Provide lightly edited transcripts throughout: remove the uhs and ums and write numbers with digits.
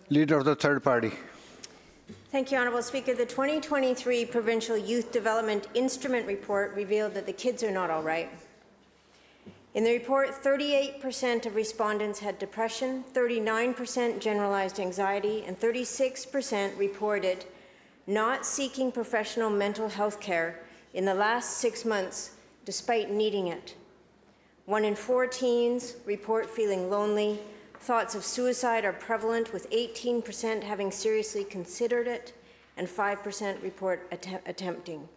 Leader of the third party. Thank you, Honourable Speaker. The 2023 Provincial Youth Development Instrument Report revealed that the kids are not all right. In the report, 38% of respondents had depression, 39% generalized anxiety, and 36% reported not seeking professional mental health care in the last 6 months, despite needing it. 1 in 4 teens report feeling lonely. Thoughts of suicide are prevalent, with 18% having seriously considered it, and 5% report attempting.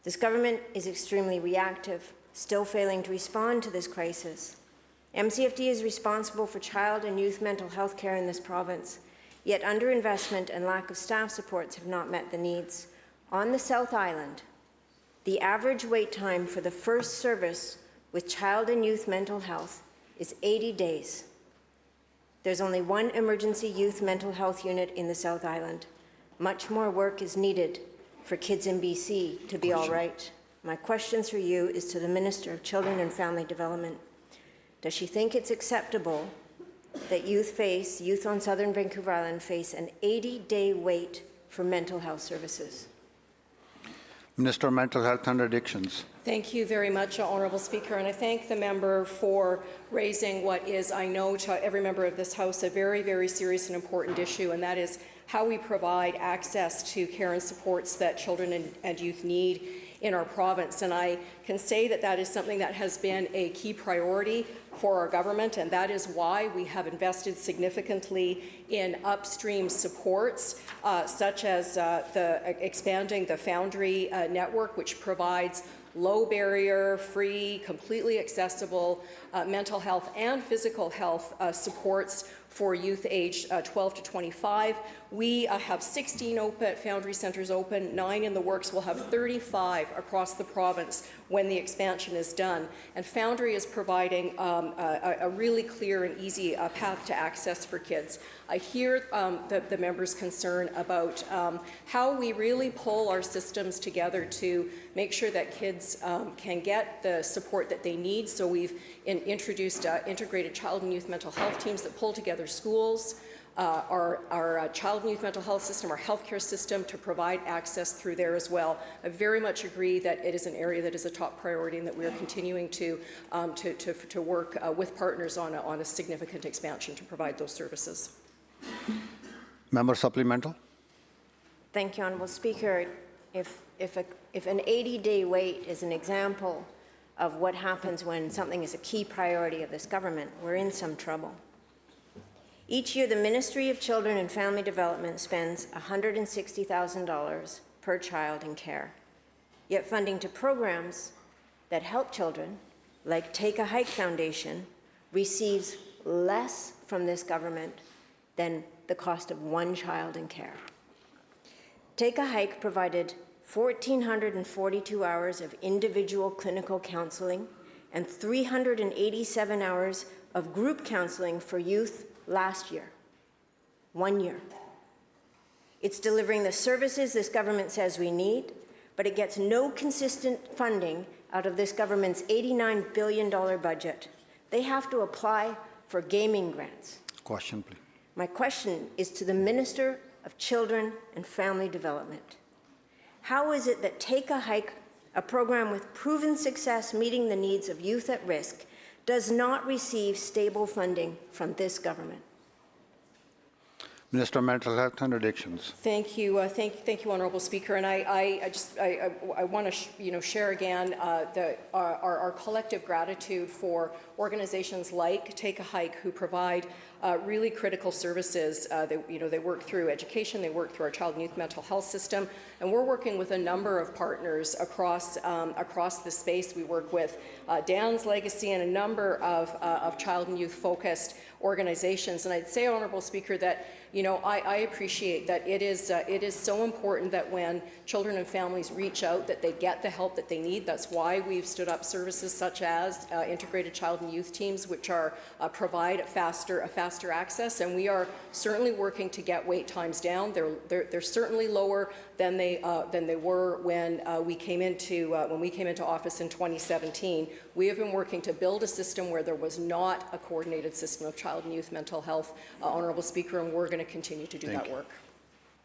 This government is extremely reactive, still failing to respond to this crisis. MCFD is responsible for child and youth mental health care in this province, yet underinvestment and lack of staff supports have not met the needs. On the South Island, the average wait time for the first service with child and youth mental health is 80 days. There's only 1 emergency youth mental health unit in the South Island. Much more work is needed for kids in BC to be all right. My question through you is to the Minister of Children and Family Development. Does she think it's acceptable that youth on Southern Vancouver Island face an 80-day wait for mental health services? Minister of Mental Health and Addictions. Thank you very much, Honourable Speaker, and I thank the member for raising what is, I know to every member of this House, a very, very serious and important issue, and that is how we provide access to care and supports that children and youth need in our province. And I can say that that is something that has been a key priority for our government, and that is why we have invested significantly in upstream supports, such as expanding the Foundry network, which provides low barrier, free, completely accessible mental health and physical health supports for youth aged 12 to 25. We have 16 open Foundry centres open, 9 in the works. We'll have 35 across the province when the expansion is done. And Foundry is providing a really clear and easy path to access for kids. I hear the member's concern about how we really pull our systems together to make sure that kids can get the support that they need. So we've introduced integrated child and youth mental health teams that pull together schools, our child and youth mental health system, our healthcare system, to provide access through there as well. I very much agree that it is an area that is a top priority and that we are continuing to work with partners on a significant expansion to provide those services. Member supplemental. Thank you, Honourable Speaker. If an 80-day wait is an example of what happens when something is a key priority of this government, we're in some trouble. Each year, the Ministry of Children and Family Development spends $160,000 per child in care. Yet funding to programs that help children, like Take a Hike Foundation, receives less from this government than the cost of 1 child in care. Take a Hike provided 1,442 hours of individual clinical counselling and 387 hours of group counselling for youth last year. 1 year. It's delivering the services this government says we need, but it gets no consistent funding out of this government's $89 billion budget. They have to apply for gaming grants. Question, please. My question is to the Minister of Children and Family Development. How is it that Take a Hike, a program with proven success meeting the needs of youth at risk, does not receive stable funding from this government? Minister of Mental Health and Addictions. Thank you, thank you, Honourable Speaker. And I want to share again our collective gratitude for organizations like Take a Hike, who provide really critical services. They work through education, they work through our child and youth mental health system, and we're working with a number of partners across the space. We work with Dan's Legacy and a number of child and youth focused organizations. And I'd say, Honourable Speaker, that you know, I appreciate that it is so important that when children and families reach out, that they get the help that they need. That's why we've stood up services such as integrated child and youth teams, which are provide a faster access, and we are certainly working to get wait times down. They're certainly lower than they were when we came into office in 2017. We have been working to build a system where there was not a coordinated system of child and youth mental health, Honourable Speaker, and we're going to continue to do that work.